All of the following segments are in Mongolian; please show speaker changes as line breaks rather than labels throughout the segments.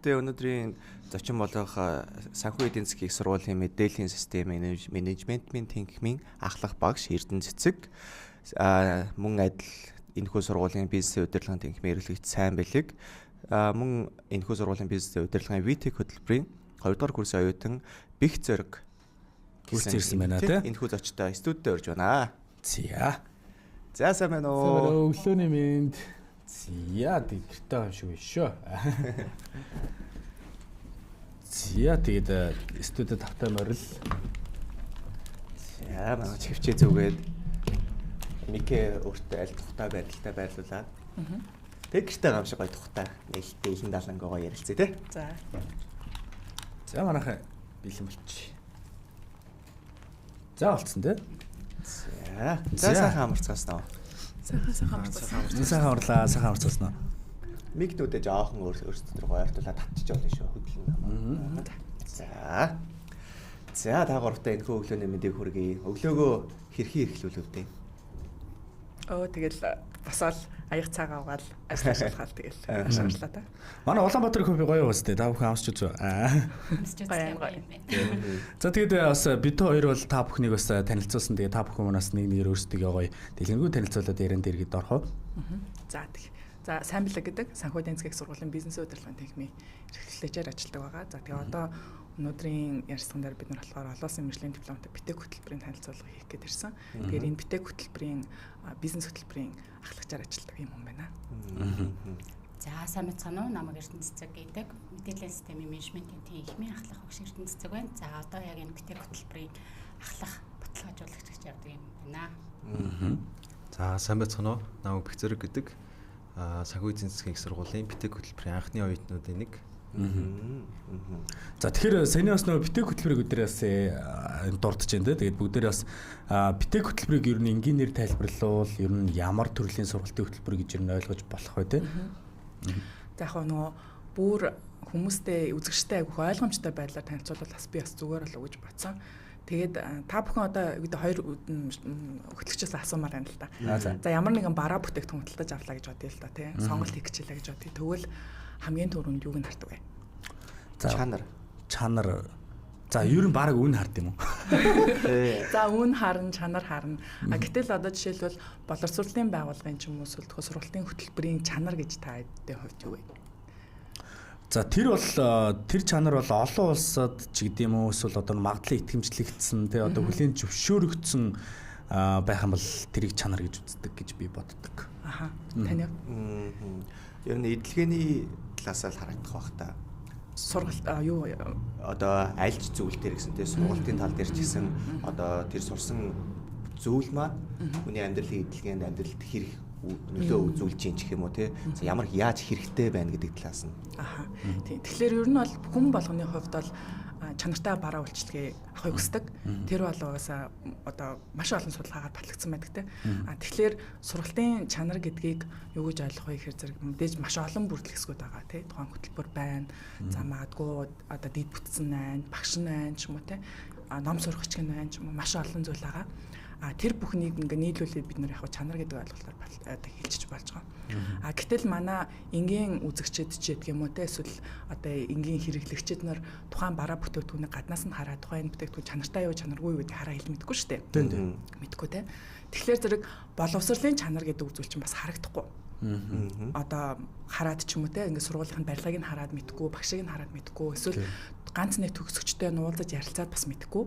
мэдээ өнөөдрийн зочин болох санхүү эдийн засгийн их сургуулийн мэдээллийн систем менежментийн тэнхимийн ахлах багш Эрдэнэ Цэцэг мөн адил энэхүү сургуулийн бизнесийн удирдлагын тэнхимийн эрхлэгч сайн бэлэг мөн энэхүү сургуулийн бизнесийн удирдлагын VTech хөтөлбөрийн 2 дугаар курсын оюутан Бэх Зориг
хүрч ирсэн байна тий.
Энэхүү зочтой студид орж байна. За сайн байна
уу? Өглөөний мэнд. Зя гэртээ юм шиг биш шүү. Зя тэгээд студид тавтай морил.
За манай чивчээ зүгээд Микэ өөртөө аль тухтай байдалтай байрлуулаад. Тэг гэртээ гам шиг гоё тухтай нээлттэй илэн далангоо ярилцъя тий.
За манайхаа бэлэн болчих. За болцсон тий.
За сайхан амарцгаасан уу?
Сайхан амарцгаасан уу?
Мигнүүдээ жоохон өөрсдөө гоёртуулаад татчих жоо шүү хөдлөн. За та гуравтаа энэхүү өглөөний мэндийг хүргэе. Өглөөгөө хэрхэн эхлүүлв дээ?
Тэгэл босоод аяг цагаа угаал ажиллаж тэгэл ашиглалаа та.
Манай Улаанбаатар кофе гоё уус тээ. Та бүхэн амсч үзв. За тэгээд бас бид хоёр бол та бүхнийг бас танилцуулсан. Тэгээд та бүхэн манаас нэг өөрсдөө гоё дэлгэрэнгүй танилцуулаад ярианд иргэд орхоо.
За сайн бэлэг гэдэг санхүү эдийн засгийн сургуулийн бизнесийн удирдлагын тэнхимийн эрхлэлээр ажилладаг байгаа. За тэгээ одоо өнөөдрийн ярилцсан дээр бид нар болохоор олон улсын мэргэжлийн дипломтой BTech хөтөлбөрийн танилцуулга хийх гээд ирсэн. Тэгэхээр энэ BTech хөтөлбөрийн бизнес хөтөлбөрийн ахлагчаар ажилладаг юм хүн байна.
За сайн мэцхан уу? Намайг Эрдэнэ Цэцэг гэдэг. Мэдээллийн системийн менежментийн тэнхимийн ахлах багш Эрдэнэ Цэцэг байна. За одоо яг энэ BTech хөтөлбөрийн ахлах баталгаажуулагч явдаг юм байна.
За сайн мэцхан уу? Намайг Бэх Зориг гэдэг. Санхүү эдийн засгийн их сургуулийн BTech хөтөлбөрийн анхны оюутнуудын нэг.
За тэгэхээр саяны бас нөгөө BTech хөтөлбөрийг өдрөөс дурдж байна те. Тэгээд бүгдээрээ бас BTech хөтөлбөрийг ер нь энгийнээр тайлбарлавал ер нь ямар төрлийн сургалтын хөтөлбөр гэж ер нь ойлгож болох вэ те.
За яг нөгөө бүр хүмүүстэй үзэгчтэй айгүйх ойлгомжтой байдлаар танилцуулбал бас би бас зүгээр болов гэж бодсон. Тэгээд та бүхэн одоо хоёр хөтлөгчөөс асуумаар байна л да. За ямар нэгэн бараа бүтээгдэхүүн худалдаж авлаа гэж бодъё л да тий. Сонголт хийх хичээлээ гэж бодъё. Тэгвэл хамгийн түрүүнд юуг нь хардаг вэ?
Чанар. За ер нь баг үн хард юм уу?
За үн харна, чанар харна. Гэтэл одоо жишээлбэл боловсролын байгууллагын ч юм уу эсвэл сургалтын хөтөлбөрийн чанар гэж та хэдийн хувьд юу вэ?
За тэр чанар бол олон улсад ч гэдэм үү эсвэл одоо магадлан итгэмжлэгдсэн тий одоо хүлээн зөвшөөрөгдсөн байх юм бол тэрийг чанар гэж үздэг гэж би боддог.
Таны
ер нь эдлэгээний талаас л харагдах байх та.
Сургалт юу
одоо аль ч зүйл дээр гэсэн тий сургалтын тал дээр ч гэсэн одоо тэр сурсан зүйл маань хүний амьдралын эдлэгээнд амьдралд хэрэг нөлөө үзүүлж чинь гэх юм уу те ямар яаж хэрэгтэй байна гэдэг талаас нь.
Тийм. Тэгэхээр ер нь бол хүн болгоны хувьд бол чанартай бараа үйлчлэгээ авахыг хүсдэг. Тэр бол угаасаа одоо маш олон судалгаагаар батлагдсан байдаг те. Тэгэхээр сургалтын чанар гэдгийг юу гэж ойлгох вэ гэхээр зэрэг мэдээж маш олон бүрдэл хэсгүүд байгаа те. Тухайн хөтөлбөр байна. За магадгүй одоо дид бүтцэн байна, багш байна ч юм уу те. Ном сурагч байна ч юм уу маш олон зүйл байгаа. Тэр бүхнийг ингээ нийлүүлээд бид нэр яг чанар гэдэг ойлголтоор хэлчих болж байгаа. Гэтэл манай энгийн үзэгчид ч гэдэг юм уу те эсвэл одоо энгийн хэрэглэгчид нар тухайн бараа бүтээгдэхүүнийг гаднаас нь хараад тухайн бүтээгдэхүүн чанартай юу чанаргүй юу гэдгийг хараа хэл мэдэхгүй шүү дээ. Мэдэхгүй те. Тэгэхээр зэрэг боловсролын чанар гэдэг үзүүл чинь бас харагдахгүй. Одоо хараад ч юм уу те ингээ сургуулийн барилгыг нь хараад мэдгүй, багшийг нь хараад мэдгүй, эсвэл ганц нэг төгсөгчтэй нуулзаж ярилцаад бас мэдгүй.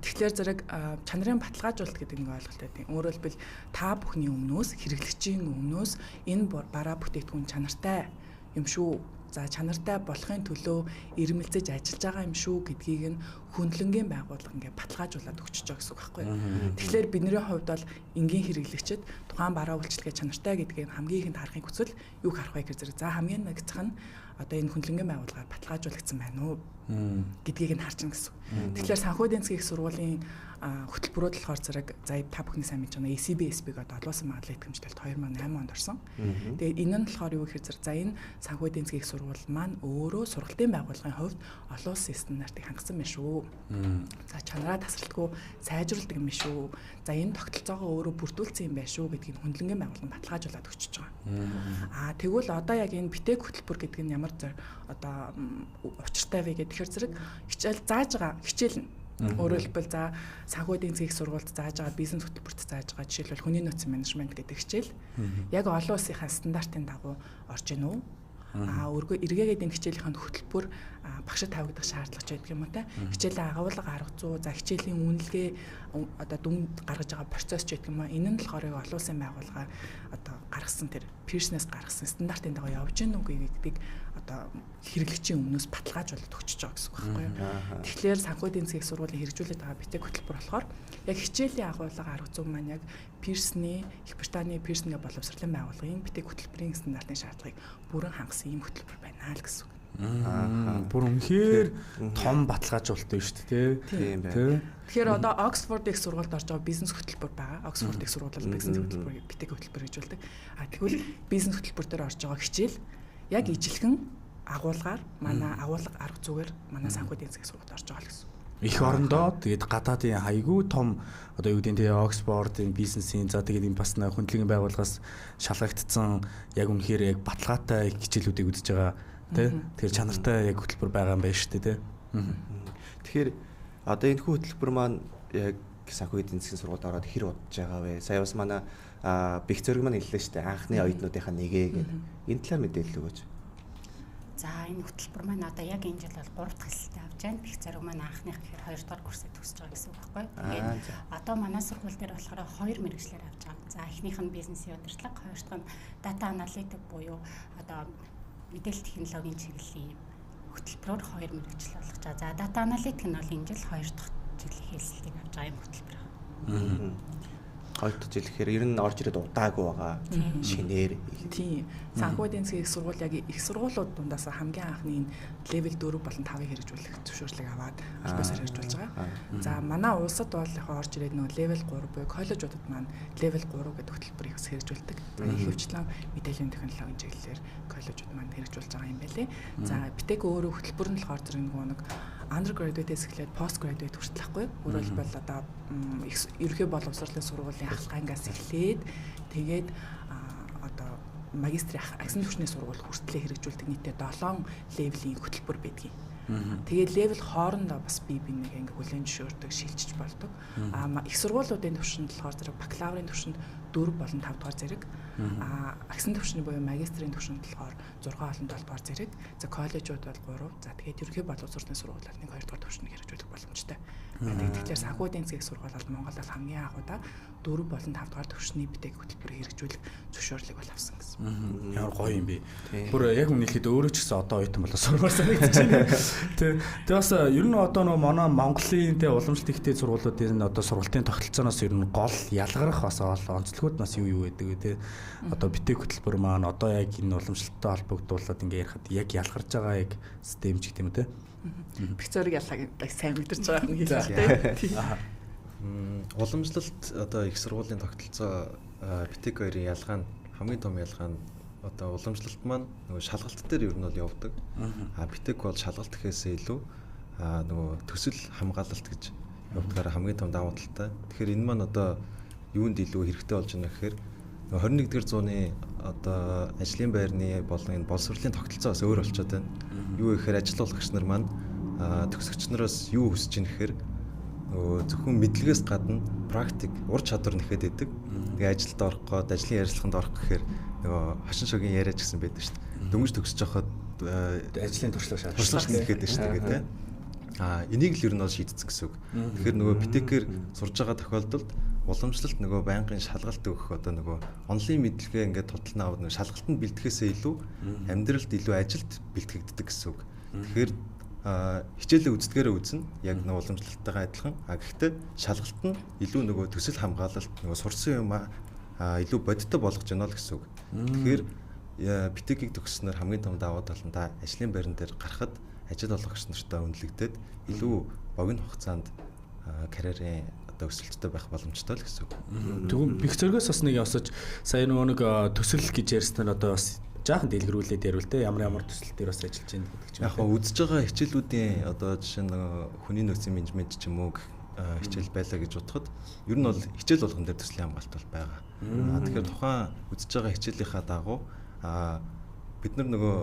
Тэгэхээр зэрэг чанарын баталгаажуулалт гэдэг нэг ойлголт байдаг. Өөрөөр хэлбэл та бүхний өмнөөс хэрэглэгчийн өмнөөс энэ бараа бүтээгдэхүүн чанартай юм шүү. За чанартай болохын төлөө ирмэлцэж ажиллаж байгаа юм шүү гэдгийг нь хөндлөнгийн байгууллага ингээ баталгаажуулаад өгч байгаа гэсэн үг байхгүй. Тэгэхээр бидний хувьд бол энгийн хэрэглэгчид тухайн бараа үйлчлэгээ чанартай гэдгийг хамгийн ихэнд харахыг хүсвэл юу харах вэ гэхээр за хамгийн нэг зах нь одоо энэ хөндлөнгийн байгууллагаар баталгаажуулагдсан байна уу гэдгийг нь харж байгаа гэсэн. Тэгэхээр санхүү эдийн засгийн сургуулийн хөтөлбөрүүд болохоор зэрэг за та бүхний сайн мэдж байгаа ECB-SB гэдэг олон улсын магадлалын итгэмжлэлт 2008 онд орсон. Тэгээд энэ нь болохоор юу гэхээр зэрэг за энэ санхүү эдийн засгийн сургууль маань өөрөө сургалтын байгууллагын хувьд олон улсын стандартыг хангасан байна шүү. За чанараа тасралтгүй сайжруулдаг юм шүү. За энэ тогтолцоогоо өөрөө бүрдүүлсэн юм байна шүү гэдгийг хөндлөнгийн байгууллага баталгаажуулаад өгч байгаа. Тэгвэл одоо яг энэ BTech хөтөлбөр гэдэг нь ямар ямар одоо учиртай вэ гэдэг тэгэхээр зэрэг хичээл зааж байгаа хичээл нь өөрөөр хэлбэл за санхүү эдийн засгийн сургуульд зааж байгаа бизнес хөтөлбөрт зааж байгаа жишээлбэл хүний нөөцийн менежмент гэдэг хичээл яг олон улсынхаа стандартын дагуу орж ийн үү? Өргөө эргээгээд энэ хичээлийн хөтөлбөр багшид тавигдах шаардлага ч байдаг юм уу те. Хичээлийн агуулга арга зүй, за хичээлийн үнэлгээ одоо дүн гаргаж байгаа процесс ч гэдэг юм аа. Энэ нь болохоор олон улсын байгууллага одоо гаргасан тэр Pearson-ээс гаргасан стандартын дагуу явж гин үгүй гэдэг одоо хэрэглэгчийн өмнөөс баталгаажуулалт өгчөж байгаа гэсэн үг байхгүй юу. Тэгэхээр санхүү эдийн засгийн сургуулийн хэрэгжүүлээд байгаа битэй хөтөлбөр болохоор яг хичээлийн агуулга арга зүй маань яг Pearson-ы, Их Британий Pearson-ийн боловсролын байгууллагын битэй хөтөлбөрийн стандартын шаардлагыг бүрэн хангасан ийм хөтөлбөр байна л гэсэн үг.
Бүр үнэхээр том баталгаажуулалт байна шүү дээ
тийм байна. Тэгэхээр одоо Oxford их сургуульд орж байгаа бизнес хөтөлбөр байгаа. Oxford их сургууль бол бизнес хөтөлбөр битэй хөтөлбөр гэж болдог. Тэгвэл бизнес хөтөлбөр дээр орж байгаа хичээл яг ижилхэн агуулгаар манай агуулга арга зүгээр манай санхүү эдийн засгийн сургуульд орж байгаа л гэсэн.
Их орондоо тэгээд гадаадын хайгуу том одоо юу гэдэг нь тэгээ Оксфордын бизнесийн за тэгээд энэ бас хөндлөгийн байгууллагаас шалгагдсан яг үнэхээр яг баталгаатай хичээлүүдийг үзэж байгаа тий. Тэгэхээр чанартай яг хөтөлбөр байгаа юм байна шүү дээ тий.
Тэгэхээр одоо энэ хөтөлбөр маань яг санхүү эдийн засгийн сургуульд ороод хэр удаж байгаа вэ? Сая бас манай бих зэрэг маань хэллээ шүү дээ. Анхны оюутнуудынхаа нэгээ гэдэг. Энэ талаар мэдээлэл өгөөч.
За энэ хөтөлбөр маань одоо яг энэ жил бол 3 дахь хэсэгт авч байна. Бих зэрэг маань анхных гэхээр 2 дугаар курсыг төгсөж байгаа гэсэн үг байхгүй. Тэгээд одоо манай сургууль дээр болохоор 2 мэргэжлэр авч байгаа. За эхнийх нь бизнесийн удирдлага, хоёр дахь нь data analytic буюу одоо мэдээлэл технологийн чиглэлийн хөтөлбөрөөр 2 мэргэжил болгож байгаа. За data analytic нь бол энэ жил 2 дахь жилийн хэлэлцийг авч байгаа юм хөтөлбөр.
2 дахь жил гэхээр ер нь орж ирээд удаагүй байгаа. Шинээр.
Тийм. Санхүү эдийн засгийн их сургууль яг их сургуулиуд дундаас хамгийн анхны энэ левел 4 болон 5-ыг хэрэгжүүлэх зөвшөөрлөг аваад албасаар хэрэгжүүлж байгаа. За манай улсад бол яг орж ирээд нөгөө левел 3 буюу коллежуудад маань левел 3 гэдэг хөтөлбөрийг хэрэгжүүлдэг. За их хвчлэн мэдээллийн технологийн чиглэлээр коллежууд маань хэрэгжүүлж байгаа юм байлээ. За битэк өөрөө хөтөлбөр нь болохоор зэрэг нэг undergraduate-ээс эхлээд postgraduate хүртэл ахгүй. Өөрөөр хэлбэл одоо ерөнхий боловсролын сургуулийн ахлах ангиас эхлээд тэгээд одоо магистрийн агсан түвшний сургууль хүртлээр хэрэгжүүлдэг нийтдээ 7 левелийн хөтөлбөр байдгийг. Тэгээд левел хоорондоо бас бие биенийг ингээ хүлээн зөвшөөрдөг, шилжиж болдог. Их сургуулиудын түвшинд болохоор зэрэг бакалаврын түвшинд 4 болон 5 дугаар зэрэг. Агсан түвшний буюу магистрийн түвшинд болохоор 6 болон 7 дугаар зэрэг. За коллежууд бол 3. За тэгээд ерөнхий боловсролын сургууль бол 1 2 дугаар түвшинд хэрэгжүүлэх боломжтой. Тэгэхээр санхүү эдийн засгийн сургууль бол Монголд хамгийн анхудаа 4 болон 5 дугаар түвшний битэк хөтөлбөрийг хэрэгжүүлэх зөвшөөрлийг бол авсан гэсэн.
Ямар гоё юм бэ. Бүр яг үнэхээр өөрөө ч гэсэн одоо оюутан болоо сурмаар санагдаж байна. Тэ бас ер нь одоо нөгөө манай Монголын тэ уламжлалт ихтэй сургуулиудын одоо сургалтын тогтолцооноос ер нь гол ялгарах бас онцлогуд нас юу байдаг вэ тэ. Одоо битэк хөтөлбөр маань одоо яг энэ уламжлалттай холбогдуулаад ингээ ярихад яг ялгарч байгаа яг систем ч гэдэм үү тэ.
Бих зэрэг ялгааг сайн мэдэрч байгаа юм хэлээ тэ.
Уламжлалт одоо их сургуулийн тогтолцоо битэк хоёрын ялгаа нь хамгийн том ялгаа нь одоо уламжлалт маань нөгөө шалгалт дээр ер нь бол явдаг. Битэк бол шалгалт гэхээсээ илүү нөгөө төсөл хамгаалалт гэж явдгаар хамгийн том давуу талтай. Тэгэхээр энэ маань одоо юунд илүү хэрэгтэй болж байна гэхээр 21-р зууны одоо ажлын байрны болон энэ боловсролын тогтолцоо бас өөр болчиход байна. Юу гэхээр ажил олгогч нар маань төгсөгч нараас юу хүсэж ийн гэхээр зөвхөн мэдлэгээс гадна практик, ур чадвар нэхэд идэг. Тэгээ ажилд орох гээд ажлын ярилцлаганд орох гэхээр нөгөө хошин шогийн яриач гэсэн байдаг шүү дээ. Дөнгөж төгсөж явахад
ажлын туршлага
шаардлагатай нэхэд шүү дээ гэдэг. Энийг л ер нь бол шийдэх гэсэн үг. Тэгэхээр нөгөө битэкээр сурж байгаа тохиолдолд уламжлалт нөгөө байнгын шалгалт өгөх одоо нөгөө онлайн мэдлэгээ ингээд тотална аваад нөгөө шалгалтанд бэлтгэхээсээ илүү амьдралд илүү ажилд бэлтгэгддэг гэсэн үг. Тэгэхээр хичээлээ үздэгээрээ үзнэ яг нөгөө уламжлалттайгаа адилхан. Гэхдээ шалгалт нь илүү нөгөө төсөл хамгаалалт нөгөө сурсан юм илүү бодиттой болгож байна л гэсэн үг. Тэгэхээр битэкийг төгссөнөр хамгийн том давуу тал нь та ажлын байран дээр гарахад ажил олгогч нартай үнэлэгдээд илүү богино хугацаанд карьерийн одоо өсөлттэй байх боломжтой л гэсэн үг.
Тэгвэл бих зэрэгээс бас нэг явсаж сая нөгөө нэг төсөл гэж ярьснаар одоо бас жаахан дэлгэрүүлээд ярил те ямар төсөл дээр бас ажиллаж байна гэдэг чинь.
Яг хаа үзэж байгаа хичээлүүдийн одоо жишээ нь хүний нөөцийн менежмент ч юм уу хичээл байлаа гэж бодоход ер нь бол хичээл болгон дээр төслийн хамгаалалт бол байгаа. Тэгэхээр тухайн үзэж байгаа хичээлийнхаа дагуу бид нар нөгөө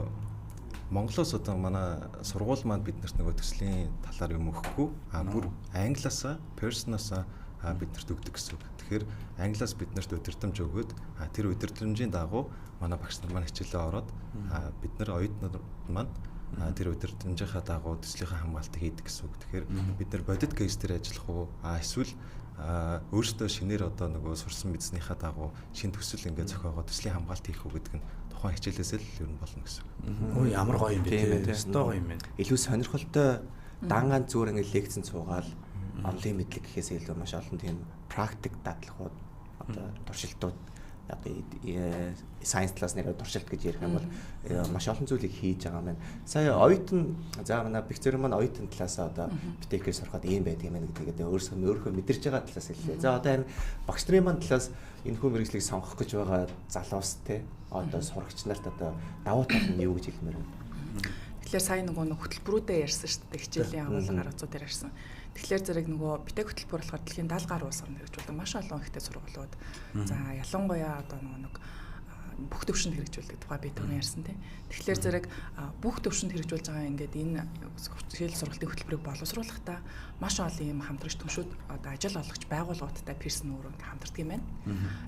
Монголоос одоо манай сургууль маань биднэрт нөгөө төслийн талаар юм өгөхгүй бүр англиасаа Pearson-аас биднэрт өгдөг гэсэн үг. Тэгэхээр англиас биднэрт удирдамж өгөөд тэр удирдамжийн дагуу манай багш нар маань хичээлээ ороод бид нар оюутнууд маань тэр удирдамжийнхаа дагуу төслийнхаа хамгаалтыг хийдэг гэсэн үг. Тэгэхээр бид нар бодит кейс дээр ажиллах уу эсвэл өөрсдөө шинээр одоо нөгөө сурсан мэдснийхаа дагуу шинэ төсөл ингээд зохиогоод төслийн хамгаалт хийх үү гэдэг нь тухайн хичээлээс л ер нь болно гэсэн үг.
Өө ямар гоё юм бэ те. Өстой гоё юм байна.
Илүү сонирхолтой дангаан зүгээр ингээд лекцэн цуугаал онлайн мэдлэг гэхээс илүү маш олон тийм практик дадлахууд одоо туршилтууд одоо science class нэрээр туршилт гэж ярих юм бол маш олон зүйлийг хийж байгаа юм байна. Сая оюутан за манай пикчер маань оюутан талаасаа одоо битэкээр сурахад ийм байдаг юм байна гэдгийг өөрийнхөө мэдэрч байгаа талаас хэллээ. За одоо харин багш нарын маань талаас энэхүү мэргэжлийг сонгох гэж байгаа залуус те одоо сурагч нарт одоо давуу тал нь юу гэж хэлмээр байна.
Тэгэхээр сая нөгөө хөтөлбөрүүдээ ярьсан шүү дээ. Хичээлийн агуулга аргацуудаар ярьсан. Тэгэхээр зэрэг нөгөө битэк хөтөлбөр болохоор дэлхийн 70 гаруй улс орнд хэрэгжүүлдэг маш олон ихтэй сургуулиуд. За ялангуяа одоо нөгөө бүх төвшөнд хэрэгжүүлдэг тухай би түрүү ярьсан тийм. Тэгэхээр зэрэг бүх төвшөнд хэрэгжүүлж байгаа ингээд энэ хичээл сургалтын хөтөлбөрийг боловсруулахдаа маш олон юм хамтрагч түншүүд одоо ажил олгогч байгууллагуудтай Pearson өөрөө хамтардаг юм байна.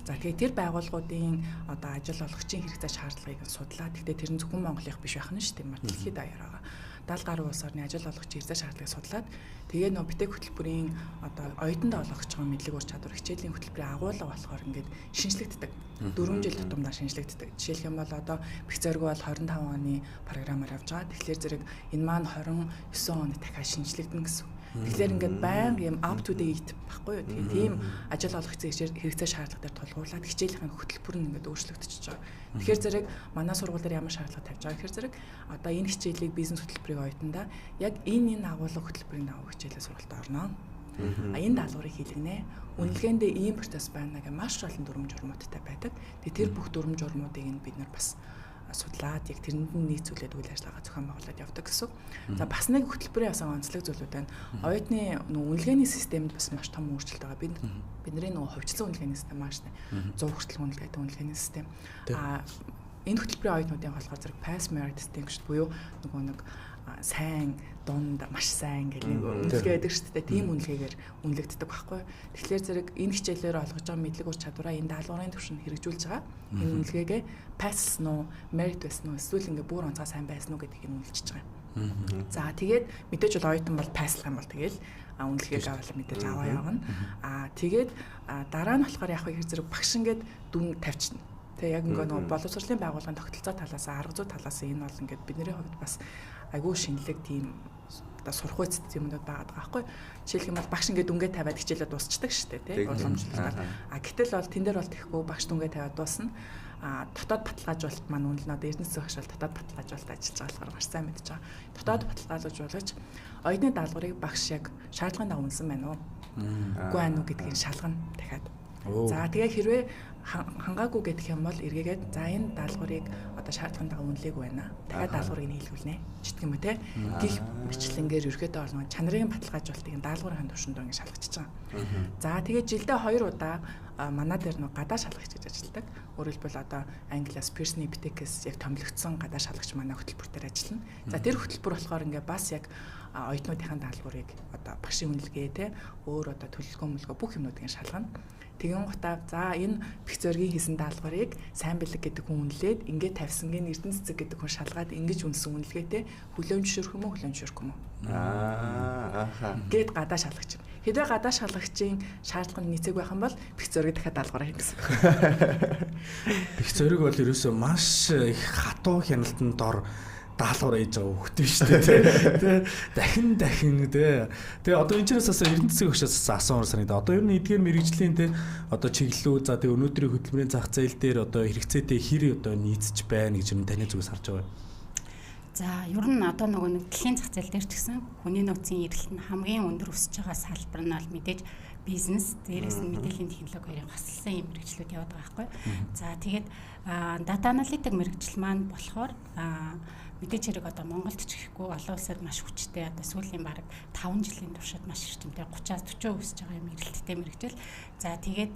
За тэгээд тэр байгууллагуудын одоо ажил олгогчийн хэрэгцээ шаардлагыг судлаа. Тэгтээ тэр нь зөвхөн Монголынх биш байх нь шүү дээ. Дэлхийд даяар байгаа 70 гаруй улс орны ажил олгогчийн хэрэгцээ шаардлагыг судлаад тэгээ нөө битэк хөтөлбөрийн одоо оюутанд олгож байгаа мэдлэг ур чадвар хичээлийн хөтөлбөрийн агуулга болохоор ингээд шинжлэгддэг. 4 жил тутамдаа шинжлэгддэг. Жишээлх юм бол одоо бэхзэргүй бол 25 оны програмаар явж байгаа. Тэгэхээр зэрэг энэ маань 29 онд дахиад шинжлэгдэнэ гэсэн. Тэгэхээр ингээд байнга юм up to date баггүй юу. Тэгээ тийм ажил олгогчийн хэрэгцээ шаардлага дээр тулгуурлаад хичээлийнхэн хөтөлбөр нь ингээд өөрчлөгдөж байгаа. Тэгэхээр зэрэг манай сургууль дээр ямар шаардлага тавьж байгаа гэхээр зэрэг одоо энэ хичээлийг бизнес хөтөлбөрийн оюутандаа яг энэ агуулга хөтөлбөрийн дагуу хичээлээ сургалт орно. Энэ даалгаврыг хийлгэнэ. Үнэлгээндээ ийм процесс байна гэх маш олон дүрм журмуудтай байдаг. Тэгээ тэр бүх дүрм журмуудыг бид нар бас судлаад яг тэрэнд нь нийцүүлээд үйл ажиллагаа зохион байгуулад явдаг гэсэн. За бас нэг хөтөлбөрийн ясан онцлог зүйлүүд байна. Оюутны үнэлгээний системд бас маш том өөрчлөлт байгаа. Бидний хувьчлан үнэлгээний систем маш тэ 100 хүртэл үнэлгээтэй үнэлгээний систем. Энэ хөтөлбөрийн оюутнуудын болохоор зэрэг pass merit distinction буюу нэг сайн дунд маш сайн гэх нэг үнэлгээ байдаг шүү дээ. Тийм үнэлгээгээр үнэлэгддэг байхгүй. Тэгэхээр зэрэг энэ хичээлээр олгож байгаа мэдлэг ур чадвараа энэ даалгаврын түвшинд хэрэгжүүлж байгаа. Энэ үнэлгээгээ pass нуу, merit байсан уу, эсвэл ингээ бүр онцгой сайн байсан уу гэдгийг үнэлж байгаа. За тэгээд мэдээж бол оюутан бол пасслах юм бол тэгэл үнэлгээг аваад мэдээж аваа явна. Тэгээд дараа нь болохоор яг их зэрэг багш ингээд дүн тавьчихна. Тэгээ яг ингээ нөгөө боловсролын байгууллагын тогтолцоо талаас, арга зүй талаас энэ бол ингээд бидний хувьд бас айгүй шинэлэг тийм одоо сурах үст юмнууд байгаад байгаа байхгүй. Жишээлх юм бол багш ингээд дүнгээ тавиад хичээлээ дуусчдаг шүү дээ, тийм уламжлалаар. Гэтэл бол тэн дээр бол тэхгүй багш дүнгээ тавиад дуусна. Дотоод баталгаажуулалт маань үнэлнэ одоо Эрдэнэс багш бол дотоод баталгаажуулалт ажиллаж байгаа болохоор маш сайн мэдж байгаа. Дотоод баталгаажуулж оюутны даалгаврыг багш яг шаардлагын дагуу үнэлсэн байна уу? Үгүй байна уу гэдгийг шалгана дахиад. За тэгээ хэрвээ хангаагүй гэдэг юм бол эргээгээд за энэ даалгаврыг одоо шаардлагын дагуу үнэлээгүй байна. Дахиад даалгаврыг нийлүүлнэ. Читг юм уу те? Гих бичлэнгээр ерөөдөө олно чанарын баталгаажуулалтыг даалгаврын төвшөнд ингэ шалгаж байгаа. За тэгээ жилдээ 2 удаа манай дээр нэг гадаа шалгагч гэж ажилладаг. Өөрөөр хэлбэл одоо Англиас Pearson Bitekes яг томилогдсон гадаа шалгагч манай хөтөлбөр дээр ажиллана. За тэр хөтөлбөр болохоор ингээ бас яг оюутнуудын даалгаврыг одоо багшийн үнэлгээ те өөр одоо төлөвлөгөө бүх юмнуудыг шалгана. Тэгэн гутаа за энэ пикцергийн хийсэн даалгаврыг сайн бэлэг гэдэг хүн үнэлээд ингээд тавьсангийн Эрдэнэ цэцэг гэдэг хүн шалгаад ингэж үнэлсэн үнэлгээтэй хүлээн зөвшөөрөх юм уу хүлээн зөвшөөрөх юм уу? Гэт гадаа шалгагч. Хэдвээ гадаа шалгагчийн шаардлага нь нийцээг байх юм бол пикцергийг дахиад даалгавраа хийн гэсэн.
Пикцерийг бол ерөөсөө маш их хатуу хяналтанд дор даалгавар хийж байгаа хөхтэй шүү дээ. Дахин тий. Тэгээ одоо энэ ч бас Эрдэнэ цэцэг өгшөөс асуумар санагдаа. Одоо ер нь эдгээр мэрэгжлийн тий одоо чиглэлүүд за тэгээ өнөөдрийн хөтөлбөрийн зах зээл дээр одоо хэрэгцээтэй хэр одоо нийцэж байна гэж юм таны зүгээс харж байгаа.
За ер нь одоо нөгөө нэг дэлхийн зах зээл дээр ч гэсэн хүний нөөцийн эрэлт нь хамгийн өндөр өсөж байгаа салбар нь бол мэдээж бизнес, дээрээс нь мэдээллийн технологийн хасалсан юм мэрэгчлүүд яваад байгаа байхгүй. За тэгээд дата аналитик мэрэгжил маань болохоор мэдээж хэрэг одоо Монголд ч гэхгүй олон улсад маш хүчтэй одоо сүүлийн бараг 5 жилийн туршид маш эрчимтэй 30-аас 40% өсөж байгаа юм эрэлттэй мэрэгжил. За тэгээд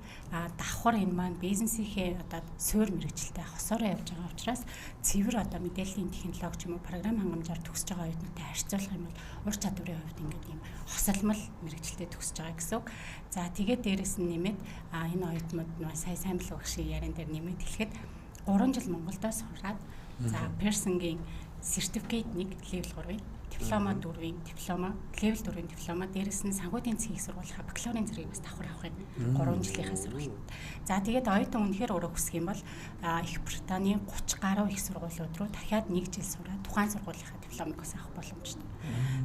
давхар энэ маань бизнесийнхээ одоо суур мэрэгжилтэй хосоороо явж байгаа учраас цэвэр одоо мэдээллийн технологи ч юм уу програм хангамжаар төгсөж байгаа оюутнуудтай харьцуулах юм бол ур чадварын хувьд ингээд ийм хосолмол мэрэгжилтэй төгсөж байгаа гэсэн үг. За тэгээд дээрэс нь нэмээд энэ оюутнууд нөө сайн л багш ярин дээр нэмээд хэлэхэд 3 жил Монголдоо сураад за Pearson-гийн сертификат 1 level 3-ын диплома 4-ийн диплома level 4-ийн диплома дээрэс нь санхүүгийн засгийн их сургуулийн бакалаврын зэргийг бас давхар авах юм 3 жилийнхаа сургалт. За тэгээд оюутан үнэхээр өөрөө хүсэх юм бол Их Британий 30 гаруй их сургуулиуд руу дахиад 1 жил сураад тухайн сургуулийнхаа дипломыг бас авах боломжтой.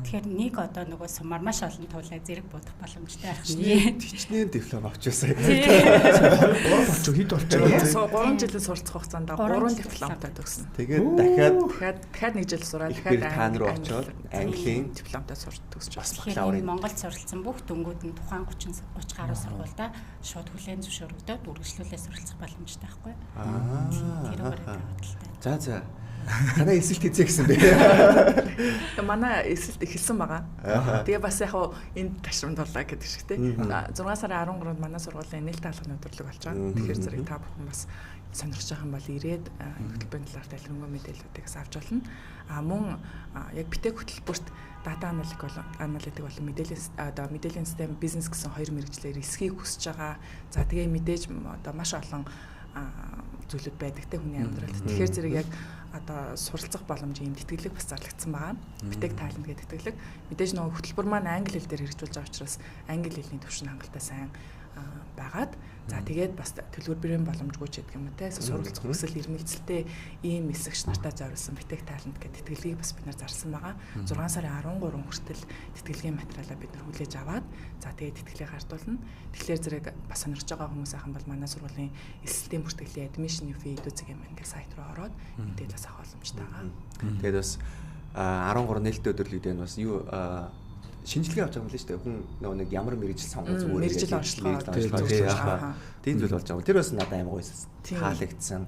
Тэгэхээр нэг одоо нөгөө сумаар маш олон туулаа зэрэг буудах боломжтой байх шээ.
Тичнээн диплом авчихсан.
3 болчих хэд болчих.
3 жилийн суралцах хугацаанд 3 дипломтой төгсөн.
Тэгээд дахиад 1 жил сураад дахиад Британь руу очоод Английн
дипломтой сурч төгсөж
бас
Тэгэхээр
бакалаврын
Монголд суралцсан бүх дөнгүүд нь тухайн 30 гаруй сургуультай шууд хүлээн зөвшөөрөгдөөд үргэлжлүүлээ суралцах боломжтой байхгүй юу? Тэр өөрөө бодолтой.
За. Танай эсэлт хийцээ гэсэн бэ.
Манай эсэлт эхэлсэн байгаа. Тэгээ бас яг энд ташрамд боллаа гэдэг шиг тий. 6 сарын 13-нд манай сургуулийн нээлттэй хаалганы өдрөлөг болж байгаа. Тэгэхээр зэрэг та бүхэн бас сонирхож байгаа юм бол ирээд хөтөлбөрийн талаар дэлгэрэнгүй мэдээллүүдийг авч болно. Мөн яг битэк хөтөлбөрт дата аналитик болон мэдээллийн систем бизнес гэсэн хоёр мэргэжлэр эсхийг хүсэж байгаа. За тэгээ мэдээж одоо маш олон зүйлүүд байдаг те хүний амьдралд. Тэгэхээр зэрэг яг одоо суралцах боломжийн тэтгэлэг бас зарлагдсан байгаа. Битэк талент гэдэг тэтгэлэг. Мэдээж нөгөө хөтөлбөр маань англи хэл дээр хэрэгжүүлж байгаа учраас англи хэлний төвшин хангалттай сайн байгаад за тэгээд бас төлбөрийн боломжгүй ч гэдэг юм уу те суралцах хүсэл эрмэлзэлтэй ийм эсэгч нартаа зориулсан битэк талент гэдэг тэтгэлгийг бас бид нар зарсан байгаа. 6 сарын 13 хүртэл тэтгэлгийн материалаа бид нар хүлээж аваад за тэгээд тэтгэлийг хардуулна. Тэгэхээр зэрэг бас сонирхож байгаа хүмүүс ахын бол манай сургуулийн эсэлтийн бүртгэлийн admission fee дүүцэг юм ингээд сайт руу ороод мэдээлэл бас авах боломжтой байгаа.
Тэгээд бас 13 нээлттэй өдрөлөг дээр бас юу шинжилгээ авч байгаа юм л шүү дээ. Хүн нэг ямар мэрэгжил сонгох зүгээр
мэрэгжил онцлогоо
тийм зүйл болж байгаа. Тэр бас надад амар гоё таалагдсан.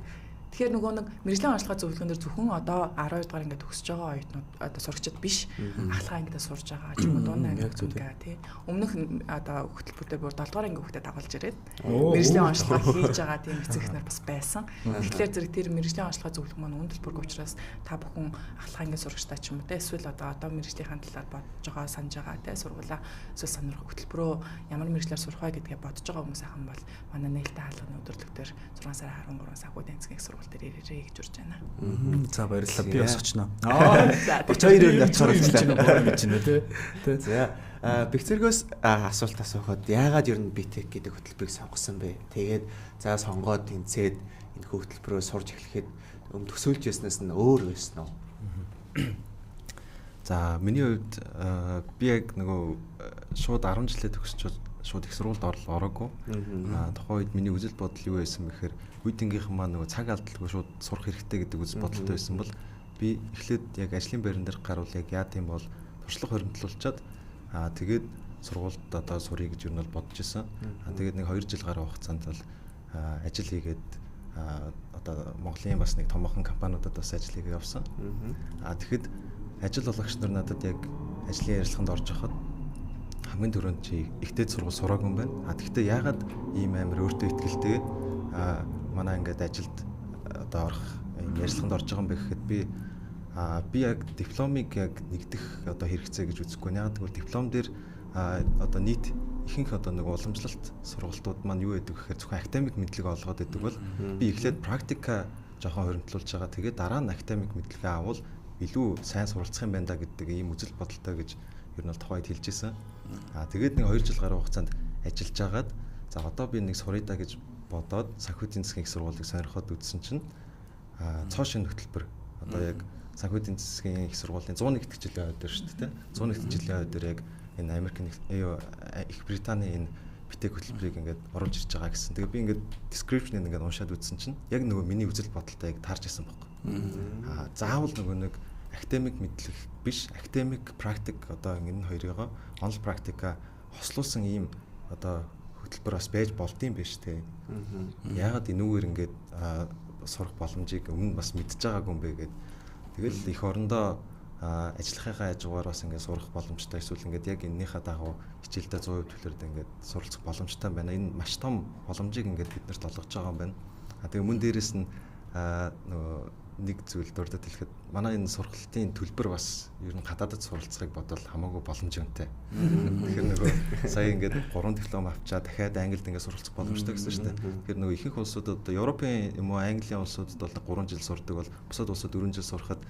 Тэгэхээр нөгөө нэг мэрэгжлийн онцлогоо зөвлөгөөнөөр зөвхөн одоо 12 дугаар ингээд төгсөж байгаа оюутнууд одоо сурагчид биш ахлах ангидаа сурж байгаа ч юм уу дунд анги ингээ тий өмнөх одоо хөтөлбөртөө бүр 7 дугаар анги хүүхдэд дагуулж ирээд мэрэгжлийн онцлогоо хийж байгаа тийм эцэг эхнэр бас байсан. Тэгэхээр зэрэг тэр мэрэгжлийн онцлогоо зөвлөх маань үн төлбөрг учраас та бүхэн ахлах анги сурагчтай ч юм уу тий эсвэл одоо мэрэгжлийн талаар бодож байгаа санаж байгаа тий сургуулаа эсвэл сонирхох хөтөлбөрөө ямар мэрэгжлэр сурах вэ гэдгээ бодож байгаа хүмүүс ахын бол манай нээлттэй хаалганы өдөрлөг дээр 6 сарын 13-аас санхүүгийн засгийн сургууль дээр ирээрэй гэж урьж байна.
За баярлалаа. Би бас очно.
32-нд очихоор
гэж байна тий.
За Бэкцэргөөс асуулт асуухад яагаад ер нь BTech гэдэг хөтөлбөрийг сонгосон бэ? Тэгээд за сонгоод тэнцээд энэ хөтөлбөрөө сурж эхлэхэд төсөөлж яснаас нь өөр байсан уу?
За миний хувьд би яг нөгөө шууд 10 жилээ төгсөж шууд их сургуульд ороогүй. Тухайн үед миний үзэл бодол юу байсан бэхээр үеийнхээ маань нөгөө цаг алдалгүй шууд сурах хэрэгтэй гэдэг үзэл бодолтой байсан бол би эхлээд яг ажлын байран дээр гарвал яг яа тийм бол туршлага хоригдлуулчаад тэгээд сургуульд одоо сурыг гэж юу нь бол бодож исэн. Тэгээд нэг 2 жил гаруй хугацаанд бол ажил хийгээд одоо Монголын бас нэг томоохон компаниудад бас ажил хийгээд явсан. Тэгэхэд ажил олгогч нар надад яг ажлын ярилцлаганд орж байхад хамгийн түрүүнд чи ихтэй сургууль сураагүй юм байна. Тэгэхдээ яагаад ийм амар өөртөө ихтэй манай ингээд ажилд одоо орох ийм ярилцлаганд орж байгаа юм бэ гэхэд би яг дипломыг яг нэгдэх одоо хэрэгцээ гэж үзэхгүй. Яагаад гэвэл диплом дээр одоо нийт ихэнх одоо нэг уламжлалт сургалтууд маань юу гэдэг гэхээр зөвхөн академик мэдлэг олгоод байдаг бол би эхлээд практика жоохон хоригдлуулж байгаа. Тэгээд дараа нь академик мэдлэгээ авал илүү сайн суралцах юм байна да гэдэг ийм үзэл бодолтой гэж ер нь бол тухайд хэлж ирсэн. Тэгээд нэг 2 жил гаруй хугацаанд ажиллаж агаад за одоо би нэг суръя да гэж бодоод санхүүгийн засгийн их сургуулийг сонирхоод үзсэн чинь цоо шинэ хөтөлбөр одоо яг санхүүгийн засгийн их сургуулийн 101 дэх жилийн ойд дээр шүү дээ. 101 дэх жилийн ойд дээр яг энэ Америкийн Их Британий энэ битэк хөтөлбөрийг ингээд оруулж ирж байгаа гэсэн. Тэгээ би ингээд description-ыг ингээд уншаад үзсэн чинь яг нөгөө миний үзэл бодолтой яг таарч исэн байхгүй. Заавал нөгөө нэг академик мэдлэг биш, академик практик одоо энэ хоёрыгоо онл практика хослуулсан ийм одоо хөтөлбөр бас байж болдсон биш үү? Яагаад энүүгээр ингээд сурах боломжийг өмнө бас мэдж байгаагүй юм бэ гэд Тэгэл их орондоо ажлынхаа хажуугаар бас ингээд сурах боломжтой эсвэл ингээд яг энэнийхээ дагуу хичээлдээ 100% төлөрд ингээд суралцах боломжтой байна. Энэ маш том боломжийг ингээд биднэрт олгож байгаа юм байна. Тэгээ мөн дээрэс нь нөгөө нэг зүйл дурдаад хэлэхэд манай энэ сургалтын төлбөр бас ер нь гадаадд суралцахыг бодвол хамаагүй боломжтой. Тэгэхээр нөгөө сая ингээд 3 диплом авчаа дахиад Англид ингээд суралцах боломжтой гэсэн шүү дээ. Тэгэхээр нөгөө ихэнх улсуудад Европын юм уу Английн улсуудад бол 3 жил сурдаг бол бусад улсууд 4 жил сурахад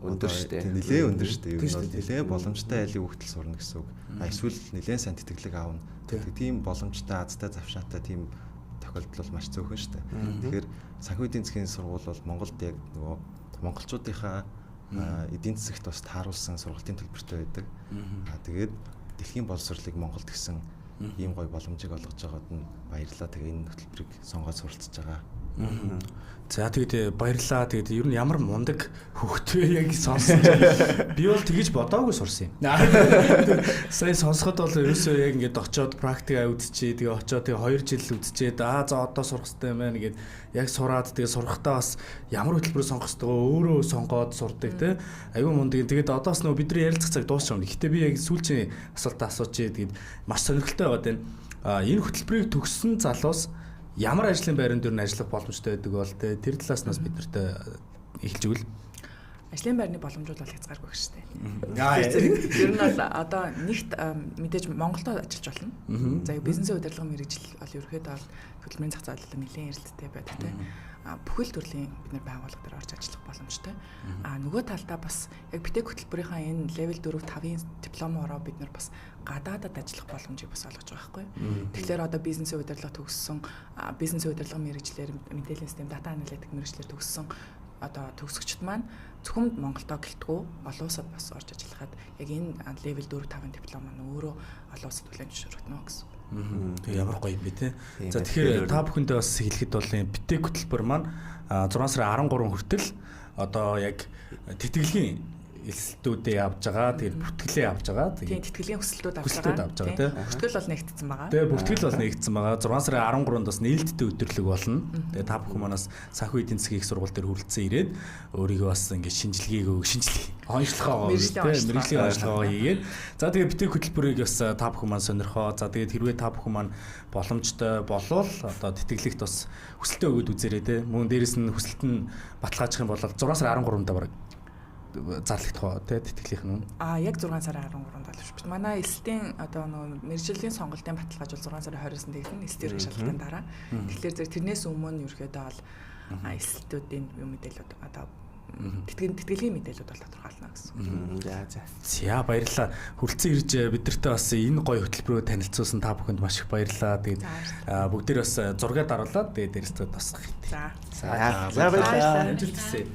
өндөр шүү дээ.
Нилээ өндөр шүү дээ. Ер нь бол нилээ боломжтой айлын хүүхдэл сурна гэсэн үг. Эсвэл нилээ сайн тэтгэлэг аавна. Тийм боломжтой азтай завшаатай тийм тохиолдол бол маш цөөхөн шүү дээ. Тэгэхээр санхүү эдийн засгийн сургууль бол Монголд яг нөгөө монголчуудынхаа эдийн засагт бас тааруулсан сургалтын төлбөртэй байдаг. Тэгээд дэлхийн боловсролыг Монголд гэсэн ийм гоё боломжийг олгож байгаад нь баярлалаа. Тэгээ энэ хөтөлбөрийг сонгоод суралцж байгаа.
За тэгээд баярлалаа. Тэгээд ер нь ямар мундаг хөвгтвэ яг сонсон. Би бол тэгэж бодоагүй сурсан юм. Сая сонсоход бол ерөөсөө яг ингээд очиод практика үзчихээ. Тэгээ очиод тэгээ 2 жил үзчихээд за одоо сурах хэрэгтэй юм байна гэгээд яг сураад тэгээ сурахтаа бас ямар хөтөлбөрөөр сонгох хэрэгтэй өөрөө сонгоод сурдаг те. Аюу мундаг. Тэгээд одоос нөгөө бидний ярилцах цаг дуусчихсан. Гэхдээ би яг сүүлчийн асуултаа асуучих. Тэгээд маш сонирхолтой байгаад байна. Энэ хөтөлбөрийг төгссөн залуус ямар ажлын байран дээр нь ажиллах боломжтой байдаг бол тэр талааснаас биднэрт эхэлж өгөл.
Ажлын байрны боломжууд бол хязгааргүй шүү дээ. Ер нь бол одоо нэгт мэдээж Монголд ажиллаж болно. За бизнесийн удирдлага мэргэжил бол ерөөхдөө бол хөдөлмөрийн зах зээлд нэлээд эрэлттэй байдаг тийм. Бүхэл төрлийн бид нар байгууллага дээр орж ажиллах боломжтой. Нөгөө талдаа бас яг битэк хөтөлбөрийнхаа энэ level 4 5-ын дипломоороо бид нар бас гадаадад ажиллах боломжийг бас олгож байгаа байхгүй. Тэгэхээр одоо бизнесийн удирдлага төгссөн, бизнесийн удирдлага мэргэжлэр мэдээллийн систем, дата аналитик мэргэжлэр төгссөн одоо төгсөгчд маань зөвхөн Монголдоо гэлтгүү олон улсад бас орж ажиллахад яг энэ level 4 5-ын диплом маань өөрөө олон улсад хүлээн зөвшөөрөгдөнө гэсэн.
Тэг ямар гоё юм бэ те. За тэгэхээр та бүхэндээ бас хэлэхэд бол битэк хөтөлбөр маань 6 сарын 13 хүртэл одоо яг тэтгэлгийн элсэлтүүдээ авж байгаа. Тэгээд бүртгэлээ авж байгаа.
Тийм тэтгэлгийн хүсэлтүүд авж байгаа. Бүртгэл бол нэгтгэсэн байгаа.
Тэгээд бүртгэл бол нэгтгэсэн байгаа. 6 сарын 13-нд бас нээлттэй өдөрлөг болно. Тэгээд та бүхэн манаас санхүү эдийн засгийн их сургууль дээр хүрэлцэн ирээд өөрийгөө бас ингээд шинжилгээг онцлохоо мэргэжлийн онцлогоо хийгээд за тэгээд битэк хөтөлбөрийг бас та бүхэн маань сонирхоо. За тэгээд хэрвээ та бүхэн маань боломжтой болвол одоо тэтгэлэгт бас хүсэлтээ өгөөд үзээрэй те. Мөн дээрэс нь хүсэлт нь баталгаажих юм бол 6 сарын 13-нд бараг зарлагдах тий тэтгэлийнх нь.
Яг 6 сарын 13-нд болж бит. Манай элслийн одоо нөгөө мэргэжлийн сонголтын баталгааж бол 6 сарын 20-нд тэгнэ. Элслийн шалгалтын дараа. Тэгэхээр зэрэг тэрнээс өмнө ерөөдөө бол элсэлтүүдийн юм мэдээлэлүүд одоо тэтгэлгийн мэдээлэлүүд бол тодорхойлно гэсэн.
За баярлалаа. Хүрэлцэн ирж бидэртээ бас энэ гоё хөтөлбөрөөр танилцуулсан та бүхэнд маш их баярлалаа. Тэгээд бүгдээр бас зураг даруулаад тэгээд дээрээс тусах.
За.
За баярлалаа. Амжилт хүсье.